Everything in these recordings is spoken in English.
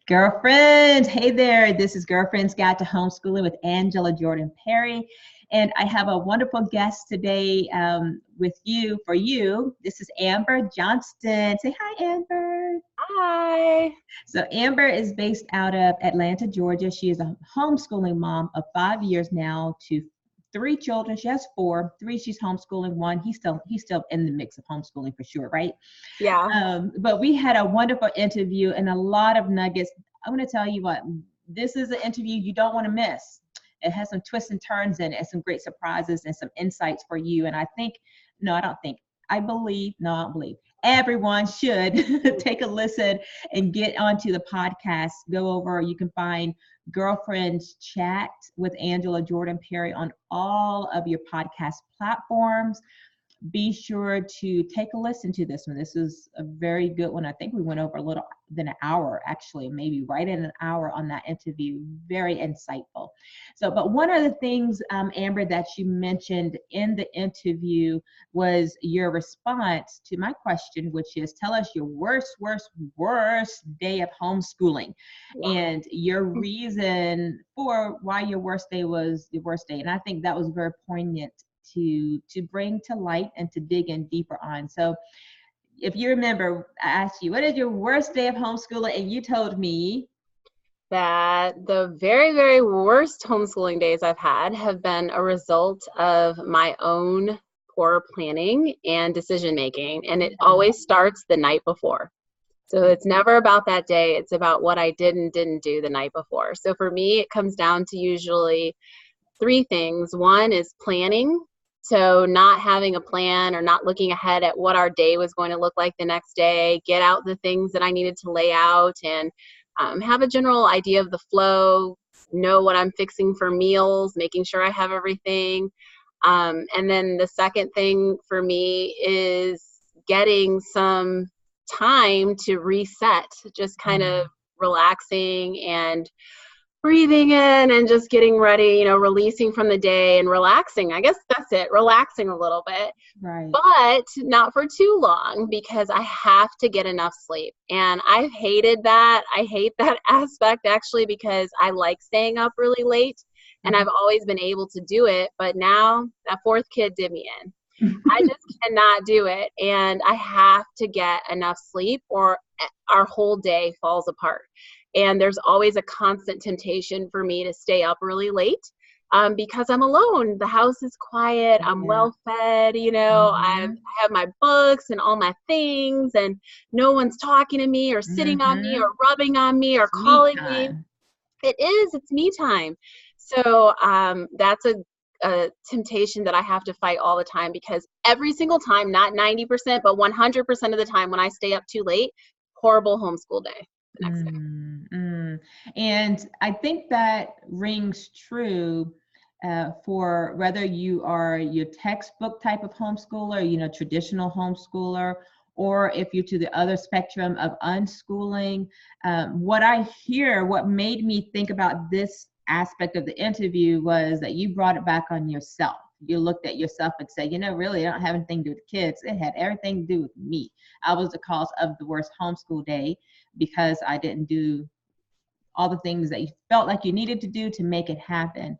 Girlfriends, hey there. This is Girlfriend's Guide to Homeschooling with Angela Jordan Perry. And I have a wonderful guest today with you, for you. This is Amber Johnston. Say hi, Amber. Hi. So Amber is based out of Atlanta, Georgia. She is a homeschooling mom of 5 years now to three children. She has four. Three she's homeschooling. One he's still in the mix of homeschooling for sure, right? Yeah. But we had a wonderful interview and a lot of nuggets. I'm going to tell you what, this is an interview you don't want to miss. It has some twists and turns in it and some great surprises and some insights for you. And I think, no, I don't think, I believe, no, I don't believe. Everyone should take a listen and get onto the podcast. Go over, you can find Girlfriends Chat with Angela Jordan Perry on all of your podcast platforms. Be sure to take a listen to this one. This is a very good one. I think we went over a little than an hour, actually, maybe right in an hour on that interview. Very insightful. So, but one of the things, Amber, that you mentioned in the interview was your response to my question, which is tell us your worst day of homeschooling and your reason for why your worst day was the worst day. And I think that was very poignant to bring to light and to dig in deeper on. So if you remember, I asked you, what is your worst day of homeschooling? And you told me that the very, very worst homeschooling days I've had have been a result of my own poor planning and decision making. And it always starts the night before. So it's never about that day. It's about what I did and didn't do the night before. So for me, it comes down to usually three things. One is planning. So not having a plan or not looking ahead at what our day was going to look like the next day, get out the things that I needed to lay out and have a general idea of the flow, know what I'm fixing for meals, making sure I have everything. And then the second thing for me is getting some time to reset, just kind of relaxing and breathing in and just getting ready, releasing from the day and relaxing. I guess that's it, relaxing a little bit, right, but not for too long because I have to get enough sleep. And I've hated that. I hate that aspect actually because I like staying up really late and I've always been able to do it. But now that fourth kid did me in. I just cannot do it. And I have to get enough sleep or our whole day falls apart. And there's always a constant temptation for me to stay up really late because I'm alone. The house is quiet. I'm well fed. I have my books and all my things and no one's talking to me or sitting on me or rubbing on me or calling me. It's me time. So that's a temptation that I have to fight all the time because every single time, not 90%, but 100% of the time when I stay up too late, horrible homeschool day. And I think that rings true for whether you are your textbook type of homeschooler, traditional homeschooler, or if you're to the other spectrum of unschooling. What made me think about this aspect of the interview was that you brought it back on yourself. You looked at yourself and said, really, I don't have anything to do with kids. It had everything to do with me. I was the cause of the worst homeschool day because I didn't do all the things that you felt like you needed to do to make it happen.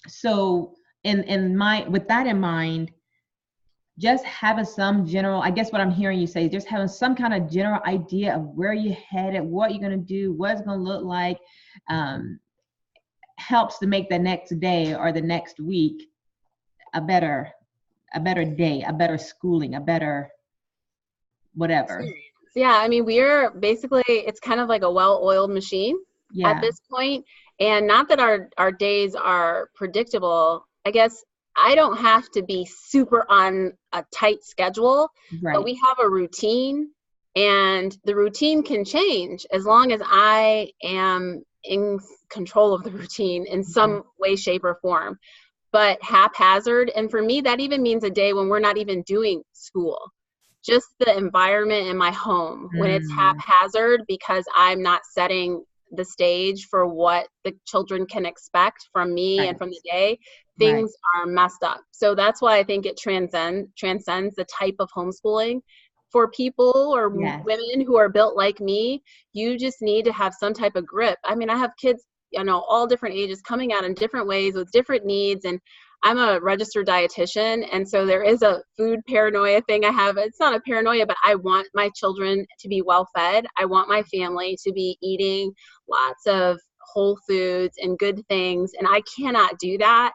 So with that in mind, just having some general, I guess what I'm hearing you say, just having some kind of general idea of where you're headed, what you're going to do, what it's going to look like, helps to make the next day or the next week a better day, a better schooling, a better whatever. Yeah, I mean, it's kind of like a well-oiled machine at this point. And not that our days are predictable. I guess I don't have to be super on a tight schedule, but we have a routine and the routine can change as long as I am in control of the routine in some way, shape, or form. But haphazard, and for me, that even means a day when we're not even doing school. Just the environment in my home when it's haphazard because I'm not setting the stage for what the children can expect from me and from the day, things are messed up. So that's why I think it transcends the type of homeschooling. for people or Yes. women who are built like me, you just need to have some type of grip. I mean, I have kids, all different ages coming out in different ways with different needs. And I'm a registered dietitian. And so there is a food paranoia thing I have. It's not a paranoia, but I want my children to be well fed. I want my family to be eating lots of whole foods and good things. And I cannot do that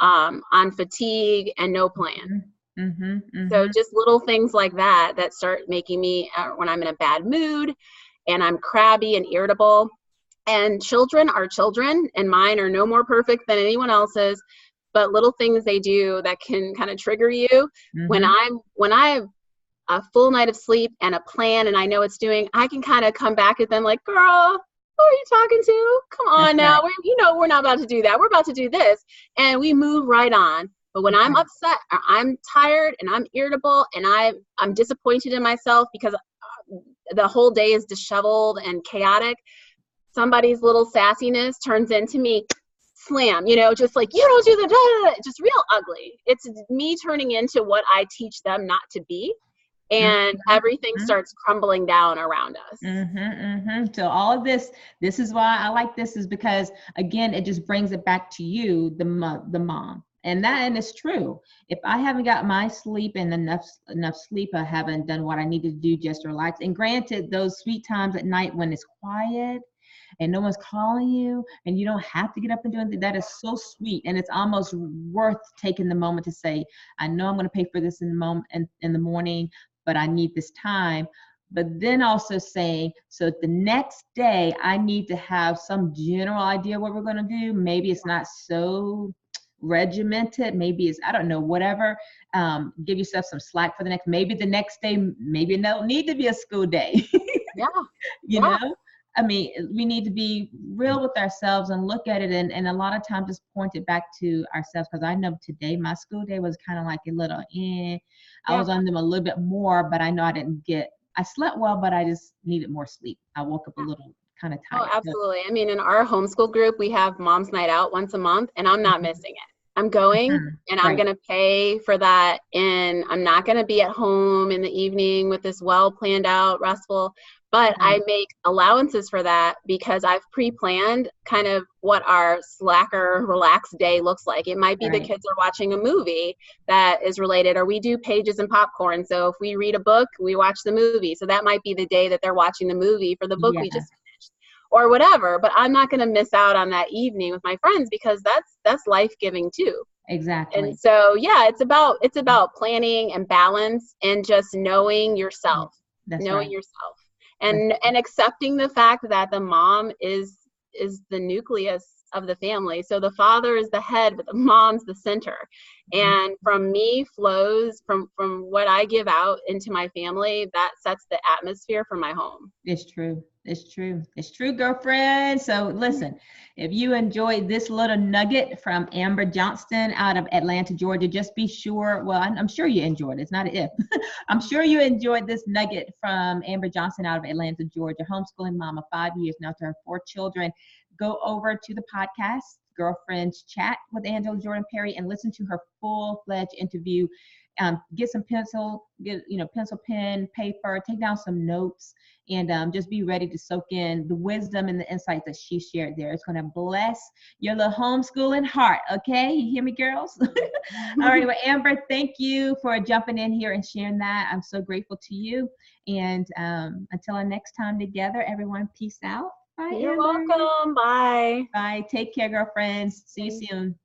on fatigue and no plan. Mm-hmm, mm-hmm. So just little things like that start making me, when I'm in a bad mood and I'm crabby and irritable. And children are children, and mine are no more perfect than anyone else's, but little things they do that can kind of trigger you. Mm-hmm. When I have a full night of sleep and a plan and I know it's doing, I can kind of come back at them like, girl, who are you talking to? Come on now. Right. We're not about to do that. We're about to do this. And we move right on. But when I'm upset or I'm tired and I'm irritable and I'm disappointed in myself because the whole day is disheveled and chaotic, somebody's little sassiness turns into me, slam, just like, you don't do the, just real ugly. It's me turning into what I teach them not to be. And everything starts crumbling down around us. So all of this is why I like this, is because, again, it just brings it back to you, the mom. And it's true. If I haven't got my sleep and enough sleep, I haven't done what I need to do just to relax. And granted, those sweet times at night when it's quiet and no one's calling you and you don't have to get up and do anything, that is so sweet. And it's almost worth taking the moment to say, I know I'm going to pay for this in the morning, but I need this time. But then also saying, so the next day I need to have some general idea what we're going to do. Maybe it's not so regimented. Maybe it's, I don't know, whatever. Give yourself some slack for the maybe the next day, maybe it don't need to be a school day. You know? I mean, we need to be real with ourselves and look at it, and a lot of times just point it back to ourselves. Because I know today my school day was kind of like a little I was on them a little bit more, but I know I slept well, but I just needed more sleep. I woke up a little kind of tired. Oh, absolutely. I mean, in our homeschool group, we have mom's night out once a month, and I'm not missing it. I'm going and I'm going to pay for that. And I'm not going to be at home in the evening with this well planned out, restful, but I make allowances for that because I've pre-planned kind of what our slacker, relaxed day looks like. It might be the kids are watching a movie that is related, or we do pages and popcorn. So if we read a book, we watch the movie. So that might be the day that they're watching the movie for the book we just finished, or whatever. But I'm not going to miss out on that evening with my friends because that's life-giving too. Exactly. And so, it's about planning and balance and just knowing yourself, yourself, and accepting the fact that the mom is the nucleus of the family. So the father is the head, but the mom's the center. And from me flows from what I give out into my family, that sets the atmosphere for my home. It's true. It's true. It's true, girlfriend. So listen, if you enjoyed this little nugget from Amber Johnston out of Atlanta, Georgia, just be sure, well, I'm sure you enjoyed it. It's not an if. I'm sure you enjoyed this nugget from Amber Johnston out of Atlanta, Georgia, homeschooling mom of 5 years now to her 4 children. Go over to the podcast, Girlfriends Chat with Angela Jordan Perry, and listen to her full-fledged interview. Get some pencil, pen, paper, take down some notes, and just be ready to soak in the wisdom and the insights that she shared there. It's going to bless your little homeschooling heart. Okay, you hear me, girls? All right, well, Amber, thank you for jumping in here and sharing that. I'm so grateful to you. And until our next time together, everyone, peace out. Bye. You're welcome. Bye. Bye. Take care, girlfriends. See you soon.